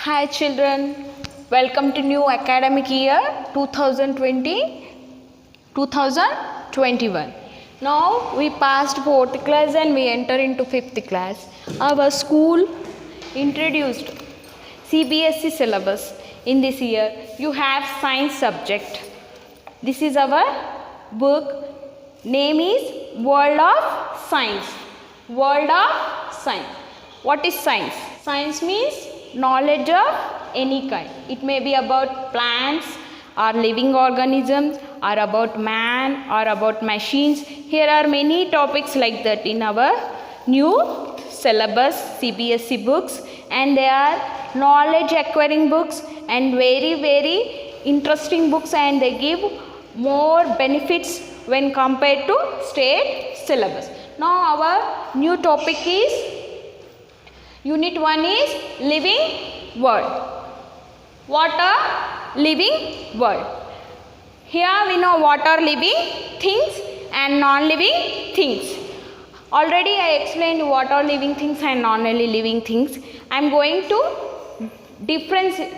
Hi children, welcome to new academic year 2020-2021. Now we passed 4th class and we enter into 5th class. Our school introduced CBSE syllabus in this year. You have science subject. This is our book. Name is World of Science. World of Science. What is science? Science means knowledge of any kind. It may be about plants or living organisms or about man or about machines. Here are many topics like that in our new syllabus CBSE books, and they are knowledge acquiring books and very interesting books, and they give more benefits when compared to state syllabus. Now our new topic is Unit 1 is living world. What are living world? Here we know what are living things and non-living things. Already I explained what are living things and non-living things. I am going to differences.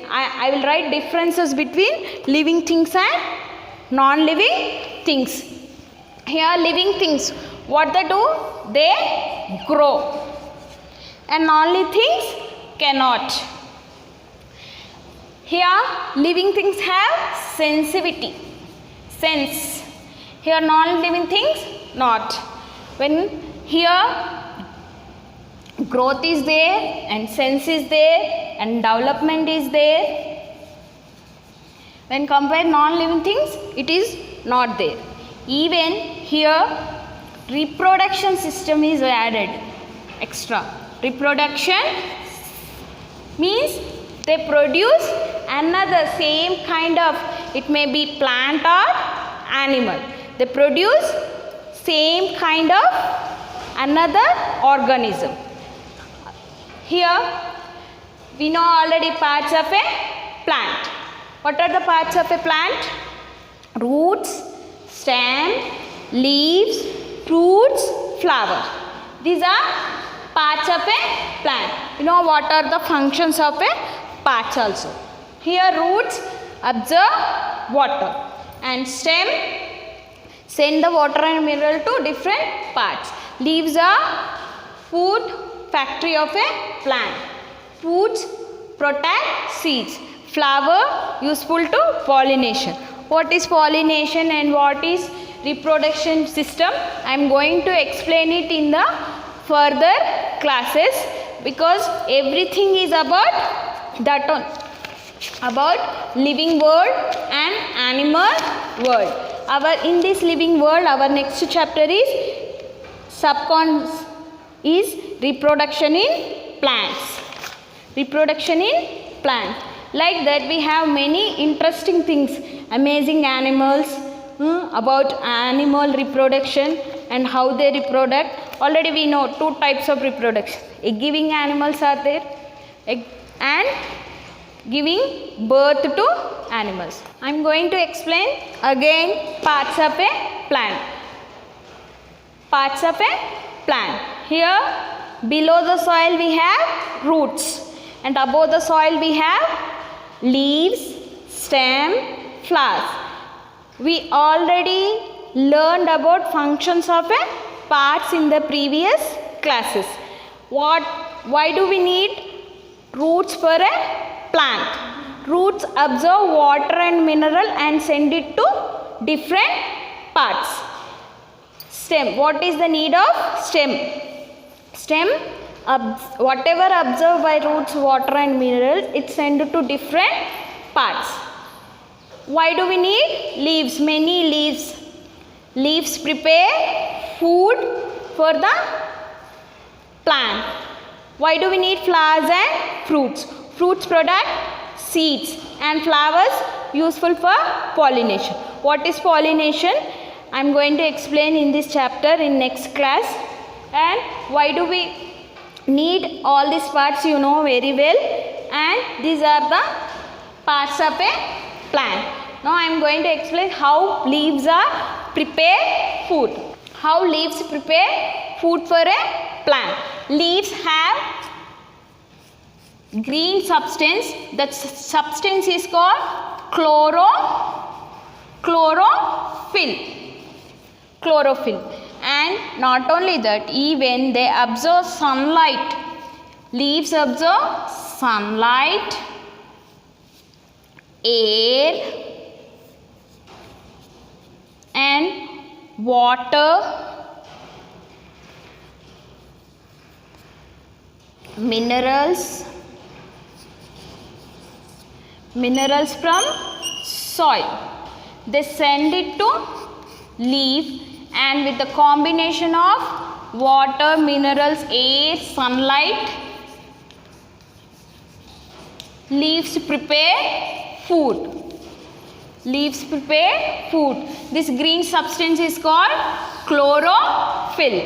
I will write differences between living things and non-living things. Here living things, what they do? They grow. And non-living things cannot. Here living things have sensitivity, sense. Here non-living things not. When here growth is there and sense is there and development is there, when compared non-living things, it is not there. Even here reproduction system is added extra. Reproduction means they produce another same kind of, it may be plant or animal. They produce same kind of another organism. Here we know already parts of a plant. What are the parts of a plant? Roots, stem, leaves, fruits, flower. These are parts of a plant. You know what are the functions of a parts also. Here roots absorb water and stem send the water and mineral to different parts. Leaves are food factory of a plant. Fruits protect seeds. Flower useful to pollination. What is pollination and what is reproduction system? I am going to explain it in the further classes, because everything is about that one, about living world and animal world. In this living world, our next chapter is reproduction in plants. Reproduction in plants. Like that we have many interesting things, amazing animals, about animal reproduction and how they reproduce. Already we know 2 types of reproduction. Egg-giving animals are there and giving birth to animals. I am going to explain again parts of a plant. Parts of a plant. Here below the soil we have roots, and above the soil we have leaves, stem, flowers. We already learned about functions of a parts in the previous classes. Why do we need roots for a plant? Roots absorb water and mineral and send it to different parts. Stem, what is the need of stem? Stem, whatever absorbed by roots, water and minerals, it send to different parts. Why do we need leaves? Many leaves. Leaves prepare food for the plant. Why do we need flowers and fruits? Fruits product seeds and flowers useful for pollination. What is pollination? I am going to explain in this chapter in next class. And why do we need all these parts, you know very well. And these are the parts of a plant. Now I am going to explain how leaves are prepare food. How leaves prepare food for a plant. Leaves have green substance, that substance is called chlorophyll. Chlorophyll. And not only that, even they absorb sunlight. Leaves absorb sunlight, air and water, minerals from soil. They send it to leaf, and with the combination of water, minerals, air, sunlight, leaves prepare food. Leaves prepare food. This green substance is called chlorophyll.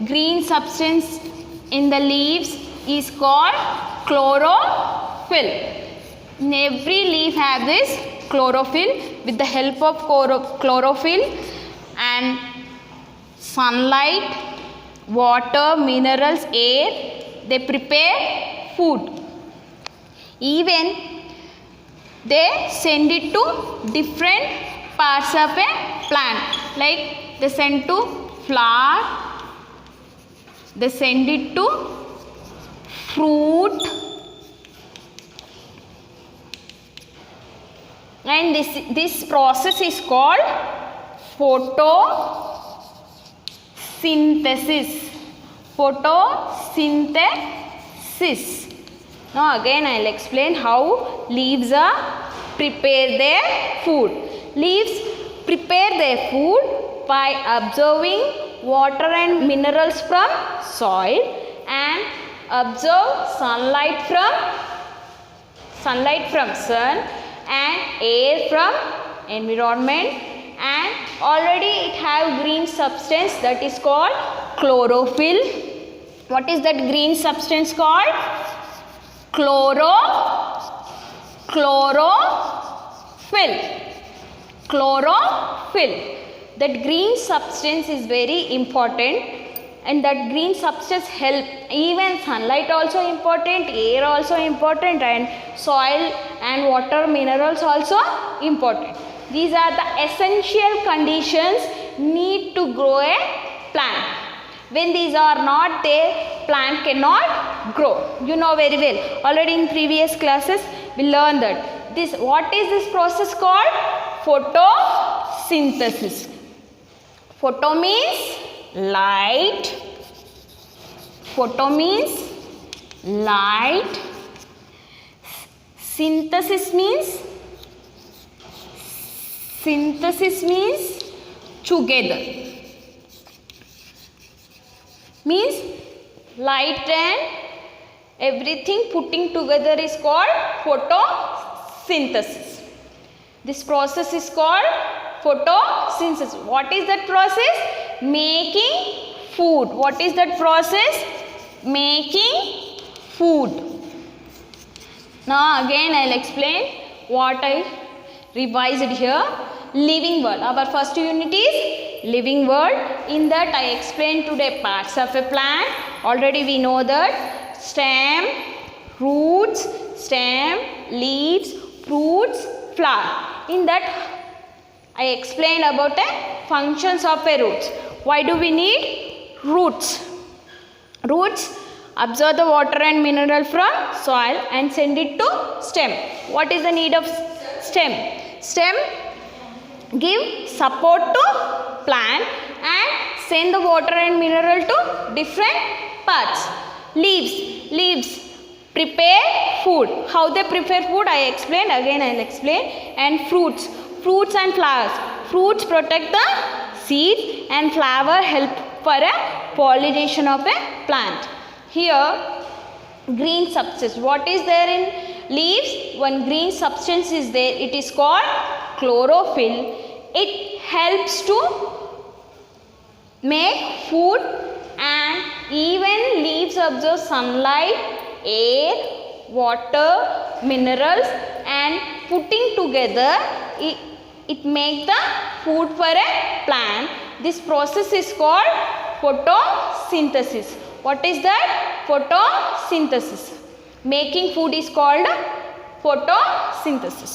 Green substance in the leaves is called chlorophyll. In every leaf have this chlorophyll. With the help of chlorophyll and sunlight, water, minerals, air, they prepare food. Even they send it to different parts of a plant. Like they send to flower, they send it to fruit, and this process is called photosynthesis. Photosynthesis. Now again I will explain how leaves prepare their food. Leaves prepare their food by absorbing water and minerals from soil and absorb sunlight from sun and air from environment, and already it have green substance that is called chlorophyll. What is that green substance called? Chlorophyll. That green substance is very important, and that green substance help. Even sunlight also important, air also important, and soil and water minerals also important. These are the essential conditions need to grow a plant. When these are not there, plant cannot grow. You know very well. Already in previous classes we learned that. What is this process called? Photosynthesis. Photo means light. Photo means light. Synthesis means together. Means light and everything putting together is called photosynthesis. This process is called photosynthesis. What is that process? Making food. What is that process? Making food. Now again I will explain what I revised here. Living world. Our first unit is living world. In that I explained today parts of a plant. Already we know that stem, roots, leaves, fruits, flower. In that I explained about the functions of a roots. Why do we need roots? Roots absorb the water and mineral from soil and send it to stem. What is the need of stem? Stem give support to plant and send the water and mineral to different parts. Leaves prepare food. How they prepare food I explained. Again I will explain. And fruits and flowers. Fruits protect the seeds and flower help for a pollination of a plant. Here green substance. What is there in leaves? One green substance is there. It is called chlorophyll. It helps to make food, and even leaves absorb sunlight, air, water, minerals, and putting together it makes the food for a plant. This process is called photosynthesis. What is that? Photosynthesis. Making food is called photosynthesis.